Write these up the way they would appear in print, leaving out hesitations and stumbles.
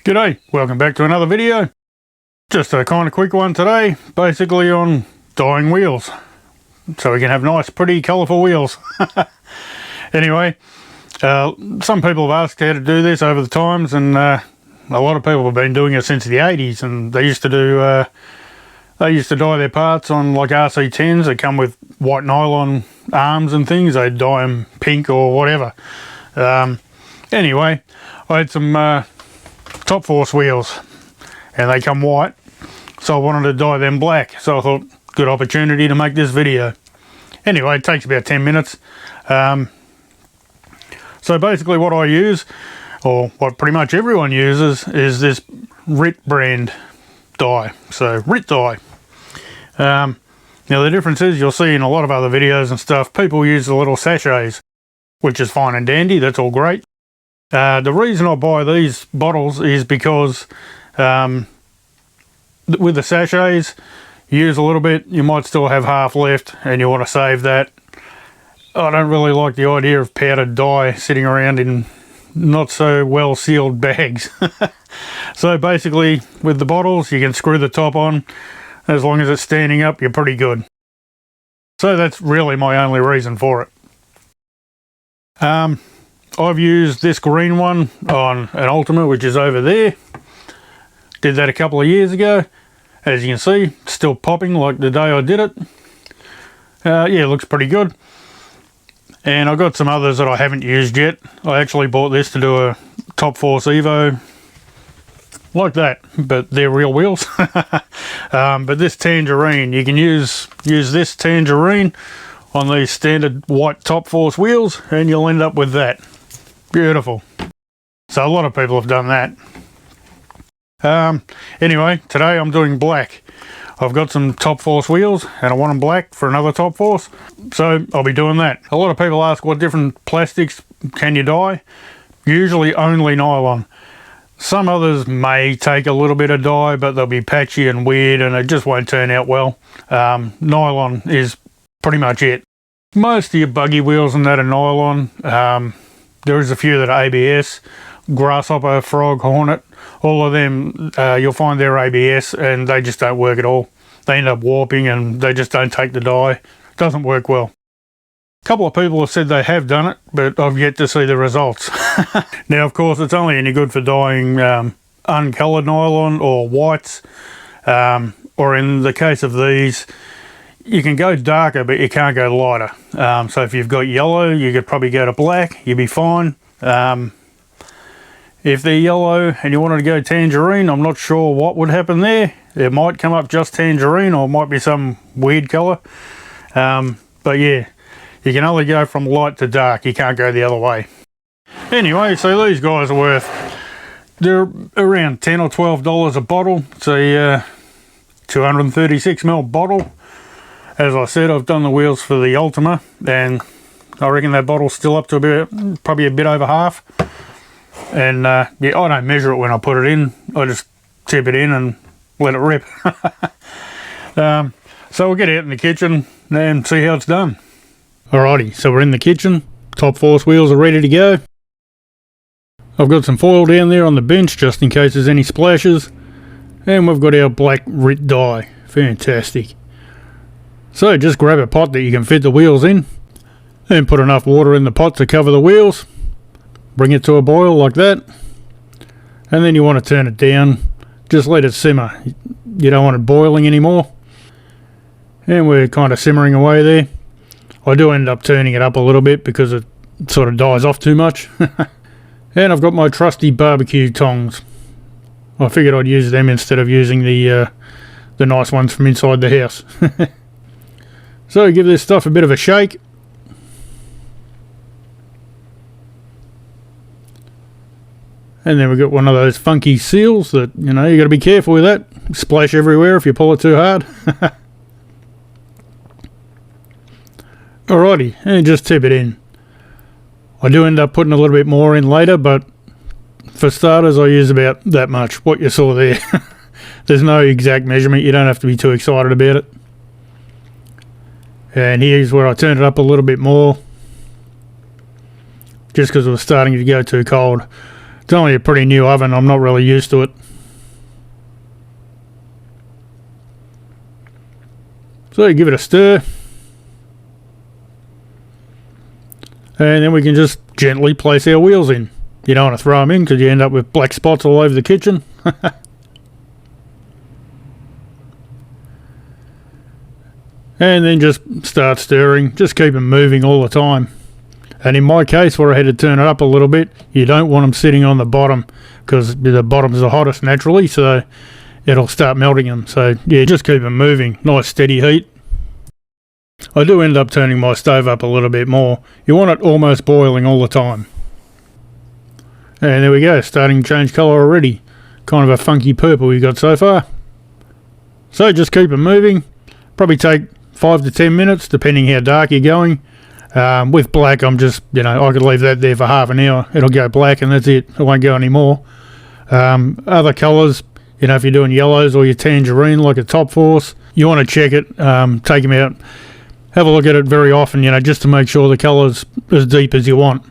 G'day, welcome back to another video. Just a kind of quick one today, basically on dyeing wheels. So we can have nice, pretty, colourful wheels. Anyway, some people have asked how to do this over the times, and a lot of people have been doing it since the 80s, and they used to do, they used to dye their parts on like RC10s that come with white nylon arms and things. They'd dye them pink or whatever. Anyway, I had some Top Force wheels and they come white, so I wanted to dye them black, so I thought good opportunity to make this video. Anyway, it takes about 10 minutes. So basically what I use, or what pretty much everyone uses, is this RIT brand dye. So RIT Dye. Now the difference is, you'll see in a lot of other videos and stuff, people use the little sachets, which is fine and dandy, that's all great. The reason I buy these bottles is because with the sachets, you use a little bit, you might still have half left and you want to save that. I don't really like the idea of powdered dye sitting around in not so well sealed bags. So basically with the bottles, you can screw the top on. As long as it's standing up, you're pretty good. So that's really my only reason for it. I've used this green one on an Ultimate, which is over there. Did that a couple of years ago. As you can see, still popping like the day I did it. Yeah, it looks pretty good. And I've got some others that I haven't used yet. I actually bought this to do a Top Force Evo like that, but they're real wheels. But this tangerine, you can use this tangerine on these standard white Top Force wheels and you'll end up with that. Beautiful. So a lot of people have done that. Anyway, today I'm doing black. I've got some Top Force wheels and I want them black for another Top Force, so I'll be doing that. A lot of people ask what different plastics can you dye. Usually only nylon. Some others may take a little bit of dye, but they'll be patchy and weird and it just won't turn out well. Nylon is pretty much it. Most of your buggy wheels and that are nylon. There is a few that are ABS, Grasshopper, Frog, Hornet. All of them, you'll find they're ABS and they just don't work at all. They end up warping and they just don't take the dye. Doesn't work well. A couple of people have said they have done it, but I've yet to see the results. Now, of course, it's only any good for dyeing uncoloured nylon or whites, or in the case of these, you can go darker, but you can't go lighter. So if you've got yellow, you could probably go to black, you'd be fine. If they're yellow and you wanted to go tangerine, I'm not sure what would happen there. It might come up just tangerine, or it might be some weird colour. But yeah, you can only go from light to dark, you can't go the other way. Anyway, so these guys are worth, they're around $10 or $12 a bottle. It's a 236ml bottle. As I said, I've done the wheels for the Ultima, and I reckon that bottle's still up to about, probably a bit over half. And yeah, I don't measure it when I put it in. I just tip it in and let it rip. So we'll get out in the kitchen and see how it's done. Alrighty, so we're in the kitchen. Top Force wheels are ready to go. I've got some foil down there on the bench just in case there's any splashes. And we've got our black RIT dye. Fantastic. So just grab a pot that you can fit the wheels in and put enough water in the pot to cover the wheels. Bring it to a boil like that, and then you want to turn it down. Just let it simmer. You don't want it boiling anymore. And we're kind of simmering away there. I do end up turning it up a little bit because it sort of dies off too much. And I've got my trusty barbecue tongs. I figured I'd use them instead of using the nice ones from inside the house. So give this stuff a bit of a shake. And then we've got one of those funky seals that, you know, you got to be careful with that. Splash everywhere if you pull it too hard. Alrighty, and just tip it in. I do end up putting a little bit more in later, but for starters I use about that much, what you saw there. There's no exact measurement, you don't have to be too excited about it. And here's where I turned it up a little bit more, just because it was starting to go too cold. It's only a pretty new oven, I'm not really used to it. So you give it a stir. And then we can just gently place our wheels in. You don't want to throw them in because you end up with black spots all over the kitchen. And then just start stirring, just keep them moving all the time. And in my case, where I had to turn it up a little bit, you don't want them sitting on the bottom because the bottom's the hottest naturally, so it'll start melting them. So yeah, just keep them moving, nice steady heat. I do end up turning my stove up a little bit more. You want it almost boiling all the time. And there we go, starting to change colour already. Kind of a funky purple we got so far. So just keep them moving. Probably take 5 to 10 minutes, depending how dark you're going. With black, I'm just, I could leave that there for half an hour. It'll go black and that's it. It won't go anymore. Other colours, if you're doing yellows or your tangerine, like a top force, you want to check it, take them out, have a look at it very often, just to make sure the colour's as deep as you want.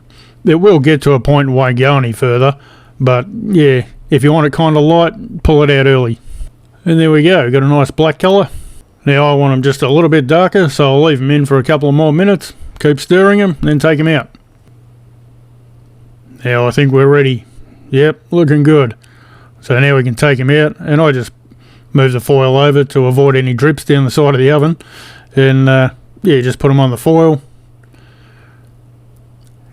It will get to a point and won't go any further, but yeah, if you want it kind of light, pull it out early. And there we go, we've got a nice black colour. Now I want them just a little bit darker, so I'll leave them in for a couple of more minutes, keep stirring them, then take them out. Now I think we're ready. Yep, looking good. So now we can take them out, and I just move the foil over to avoid any drips down the side of the oven. And yeah, just put them on the foil.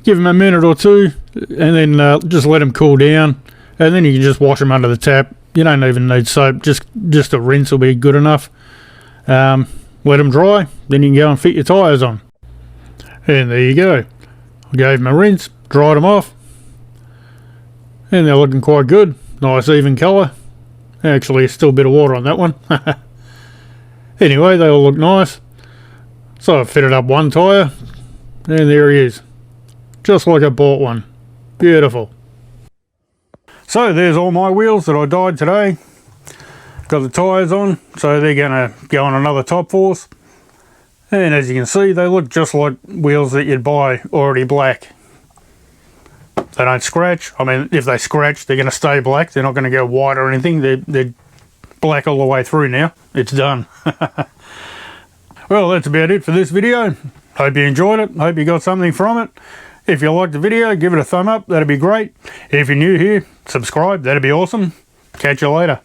Give them a minute or two, and then just let them cool down. And then you can just wash them under the tap. You don't even need soap, just a rinse will be good enough. Let them dry, then you can go and fit your tyres on. And there you go. I gave them a rinse, dried them off, and they're looking quite good. Nice even colour. Actually, still a bit of water on that one. Anyway, they all look nice. So I've fitted up one tyre, and there he is. Just like I bought one. Beautiful. So there's all my wheels that I dyed today. Got the tyres on, so they're going to go on another top force. And as you can see, they look just like wheels that you'd buy already black. They don't scratch. I mean, if they scratch, they're going to stay black. They're not going to go white or anything. They're black all the way through now. It's done. Well, that's about it for this video. Hope you enjoyed it. Hope you got something from it. If you liked the video, give it a thumb up. That'd be great. If you're new here, subscribe. That'd be awesome. Catch you later.